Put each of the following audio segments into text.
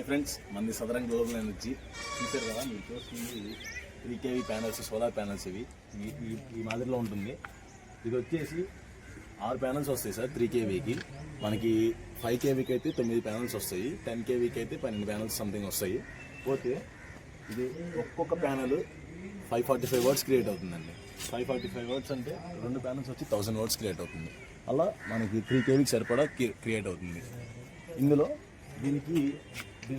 Hi friends, మంది southern global energy చూసారు కదా. మీరు చూస్తుంది 3 kV ప్యానల్స్, సోలార్ ప్యానల్స్. ఇవి ఈ మాదిరిలో ఉంటుంది. ఇది వచ్చేసి 6 ప్యానల్స్ వస్తాయి సార్ 3 kVకి. మనకి 5 kVకి అయితే 9 ప్యానల్స్ వస్తాయి, 10 kVకి అయితే 12 ప్యానల్స్ సంథింగ్ వస్తాయి. పోతే ఇది ఒక్కొక్క ప్యానల్ 545 వాట్స్ క్రియేట్ అవుతుందండి. 545 వాట్స్ అంటే 2 ప్యానల్స్ వచ్చి 1000 వాట్స్ క్రియేట్ అవుతుంది. అలా మనకి 3 kVకి సరిపడా క్రియేట్ అవుతుంది. ఇందులో దీని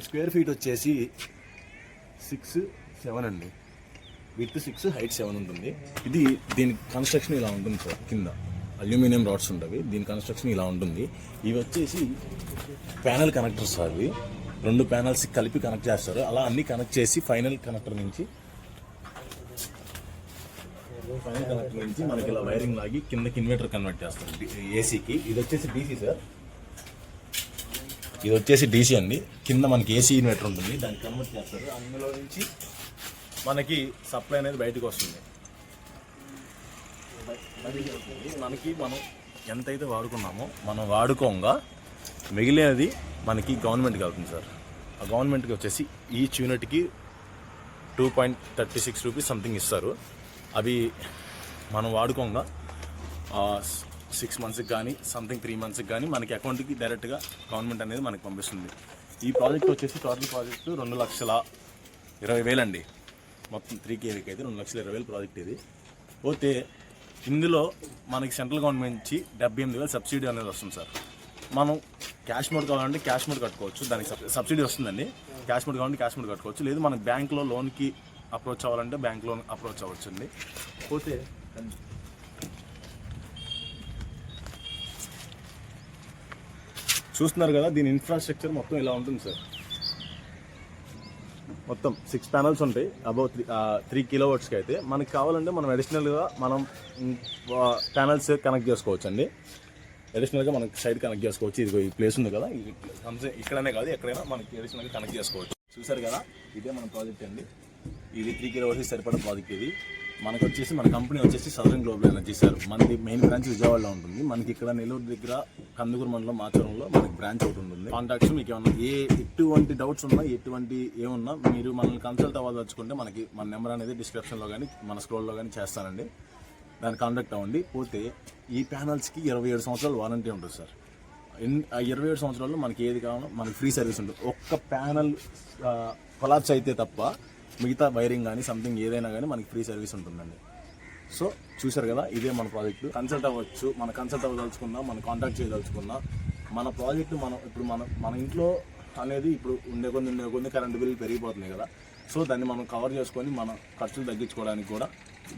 స్క్వేర్ ఫీట్ వచ్చేసి 6-7 అండి. విత్ 6, హైట్ 7 ఉంటుంది. దీని కన్స్ట్రక్షన్ ఇలా ఉంటుంది సార్. కింద అల్యూమినియం రాడ్స్ ఉంటాయి. దీని కన్స్ట్రక్షన్ ఇలా ఉంటుంది. ఇవి వచ్చేసి ప్యానల్ కనెక్టర్స్ సార్. ఇవి 2 ప్యానల్స్ కలిపి కనెక్ట్ చేస్తారు. అలా అన్ని కనెక్ట్ చేసి ఫైనల్ కనెక్టర్ నుంచి మనకి ఇలా వైరింగ్ లాగి కిందకి ఇన్వర్టర్ కన్వర్ట్ చేస్తారు ఏసీకి. ఇది వచ్చేసి డీసీ సార్. ఇది వచ్చేసి డీసీ అండి. కింద మనకి ఏసీ ఇన్వర్టర్ ఉంటుంది, దాన్ని కన్వర్ట్ చేస్తారు. అందులో నుంచి మనకి సప్లై అనేది బయటకు వస్తుంది. మనకి మనం ఎంతైతే వాడుకున్నామో మనం వాడుకోగా మిగిలినది మనకి గవర్నమెంట్కి వెళ్తుంది సార్. ఆ గవర్నమెంట్కి వచ్చేసి ఈచ్ యూనిట్కి 2.36 రూపీస్ సంథింగ్ ఇస్తారు. అవి మనం వాడుకోగా 6 మంత్స్కి కానీ సంథింగ్ 3 మంత్స్కి కానీ మనకి అకౌంట్కి డైరెక్ట్గా గవర్నమెంట్ అనేది మనకి పంపిస్తుంది. ఈ ప్రాజెక్ట్ వచ్చేసి టోటల్ ప్రాజెక్ట్ 2,20,000 అండి. మొత్తం 3 kVకి అయితే 2,20,000 ప్రాజెక్ట్ ఇది. పోతే ఇందులో మనకి సెంట్రల్ గవర్నమెంట్ నుంచి 78,000 సబ్సిడీ అనేది వస్తుంది సార్. మనం క్యాష్ మోడ్ కావాలంటే క్యాష్ మోడ్ కట్టుకోవచ్చు, దానికి సబ్సిడీ వస్తుందండి. క్యాష్ మోడ్ కావాలంటే క్యాష్ మోడ్ కట్టుకోవచ్చు, లేదు మనకి బ్యాంక్లో లోన్కి అప్రోచ్ అవ్వాలంటే బ్యాంక్ లోన్ అప్రోచ్ అవ్వచ్చండి. పోతే చూస్తున్నారు కదా, దీని ఇన్ఫ్రాస్ట్రక్చర్ మొత్తం ఇలా ఉంటుంది సార్. మొత్తం 6 ప్యానల్స్ ఉంటాయి. అబౌవ్ 3 కిలోవాట్స్కి అయితే మనకి కావాలంటే మనం అడిషనల్గా మనం ప్యానల్స్ కనెక్ట్ చేసుకోవచ్చు అండి. అడిషనల్గా మనకి సైడ్ కనెక్ట్ చేసుకోవచ్చు. ఇది ఈ ప్లేస్ ఉంది కదా, ఇక్కడనే కాదు ఎక్కడైనా మనకి అడిషనల్గా కనెక్ట్ చేసుకోవచ్చు. చూసారు కదా, ఇదే మన ప్రాజెక్ట్ అండి. ఇది 3 కిలోవాట్స్కి సరిపడా ప్రాజెక్ట్. ఇది మనకు వచ్చేసి మన కంపెనీ వచ్చేసి సదరన్ గ్లోబల్ ఎనర్జీ సార్. మనది మెయిన్ బ్రాంచ్ విజయవాడలో ఉంటుంది. మనకి ఇక్కడ నెల్లూరు దగ్గర కందుకూరు మండలం మాచవరంలో మనకి బ్రాంచ్ ఒకటి ఉంటుంది. కాంటాక్ట్స్ మీకు ఏమన్నా ఎటువంటి డౌట్స్ ఉన్నా, ఏమున్నా మీరు మనల్ని కన్సల్ట్ అవ్వదలుచుకుంటే మనకి మన నెంబర్ అనేది డిస్క్రిప్షన్లో కానీ మన స్క్రోల్లో కానీ చేస్తానండి. దాన్ని కాంటాక్ట్ అవ్వండి. పోతే ఈ ప్యానల్స్కి 27 సంవత్సరాలు వారంటీ ఉంటుంది సార్. 27 సంవత్సరాల్లో మనకి ఏది కావాలో మనకి ఫ్రీ సర్వీస్ ఉంటుంది. ఒక్క ప్యానల్ కొలాప్స్ అయితే తప్ప మిగతా వైరింగ్ కానీ సంథింగ్ ఏదైనా కానీ మనకి ఫ్రీ సర్వీస్ ఉంటుందండి. సో చూసారు కదా, ఇదే మన ప్రాజెక్టు. కన్సల్ట్ అవ్వచ్చు, మన కన్సల్ట్ అవ్వదలుచుకున్నా, మన కాంటాక్ట్ చేయదలుచుకున్నా, మన ప్రాజెక్టు ఇప్పుడు మన ఇంట్లో అనేది ఇప్పుడు ఉండే కొన్ని కరెంట్ బిల్లు పెరిగిపోతున్నాయి కదా. సో దాన్ని మనం కవర్ చేసుకొని మన ఖర్చులు తగ్గించుకోవడానికి కూడా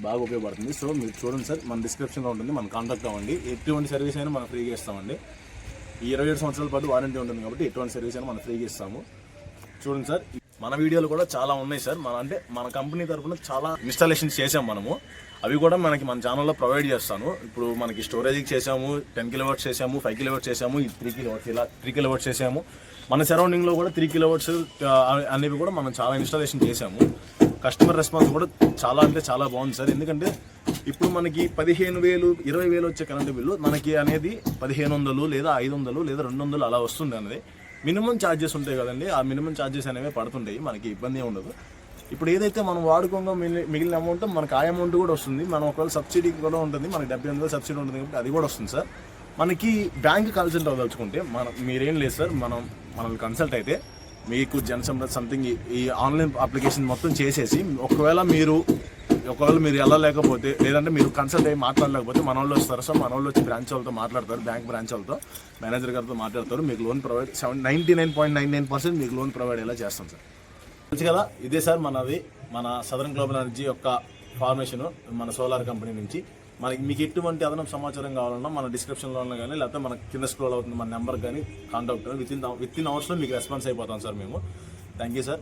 బాగా ఉపయోగపడుతుంది. సో మీరు చూడండి సార్, మన డిస్క్రిప్షన్లో ఉంటుంది, మన కాంటాక్ట్ అవ్వండి. ఎటువంటి సర్వీస్ అయినా మనం ఫ్రీగా ఇస్తామండి. ఈ 27 సంవత్సరాల పాటు వారంటీ ఉంటుంది కాబట్టి ఎటువంటి సర్వీస్ అయినా మనం ఫ్రీగా ఇస్తాము. చూడండి సార్, మన వీడియోలు కూడా చాలా ఉన్నాయి సార్. మన కంపెనీ తరఫున చాలా ఇన్స్టాలేషన్స్ చేసాము మనము. అవి కూడా మన ఛానల్లో ప్రొవైడ్ చేస్తాను. ఇప్పుడు మనకి స్టోరేజ్కి చేసాము, 10 కిలోవాట్స్ చేసాము, 5 కిలోవాట్స్ చేసాము, 3 కిలోవాట్స్, ఇలా 3 కిలోవాట్స్ చేసాము. మన సరౌండింగ్లో కూడా 3 కిలోవాట్స్ అనేవి కూడా మనం చాలా ఇన్స్టాలేషన్ చేసాము. కస్టమర్ రెస్పాన్స్ కూడా చాలా అంటే చాలా బాగుంది సార్. ఎందుకంటే ఇప్పుడు మనకి 15,000, 20,000 వచ్చే కరెంటు బిల్లు మనకి అనేది 1,500 లేదా 500 లేదా 200 అలా వస్తుంది అనేది. మినిమం ఛార్జెస్ ఉంటాయి కదండి. ఆ మినిమం ఛార్జెస్ అనేవి పడుతుంటాయి, మనకి ఇబ్బంది ఉండదు. ఇప్పుడు ఏదైతే మనం వాడుకోగా మిగిలిన అమౌంట్ మనకి ఆ అమౌంట్ కూడా వస్తుంది. మనం ఒకవేళ సబ్సిడీ కూడా ఉంటుంది, మనకి 78,000 సబ్సిడీ ఉంటుంది కాబట్టి అది కూడా వస్తుంది సార్. మనకి బ్యాంక్ కన్సల్ట్ అవ్వదలుచుకుంటే మీరేం లేదు సార్, మనల్ని కన్సల్ట్ అయితే మీకు జనసంపద సంథింగ్ ఈ ఆన్లైన్ అప్లికేషన్ మొత్తం చేసేసి ఒకవేళ మీరు వెళ్ళలేకపోతే, లేదంటే మీరు కన్సల్ట్ అయ్యి మాట్లాడలేకపోతే మన వాళ్ళు వస్తారు సార్. మన వాళ్ళు వచ్చి బ్రాంచ్ వాళ్ళతో మాట్లాడతారు, బ్యాంక్ బ్రాంచ్ వాళ్ళతో, మేనేజర్ గారితో మాట్లాడతారు. మీకు లోన్ ప్రొవైడ్ 99.99% మీకు లోన్ ప్రొవైడ్ అయ్యేలా చేస్తాం సార్. తెలుసు కదా, ఇదే సార్ మన సదరన్ గ్లోబల్ ఎనర్జీ యొక్క ఫార్మేషన్, మన సోలార్ కంపెనీ నుంచి. మీకు ఎటువంటి అదనపు సమాచారం కావాలన్నా మన డిస్క్రిప్షన్లో ఉన్నా కానీ, లేకపోతే మన కింద స్క్రోల్ అవుతుంది మన నెంబర్ కానీ కాంటాక్ట్ విత్ ఇన్ అవర్స్లో మీకు రెస్పాన్స్ అయిపోతాం సార్ మేము. Thank you sir.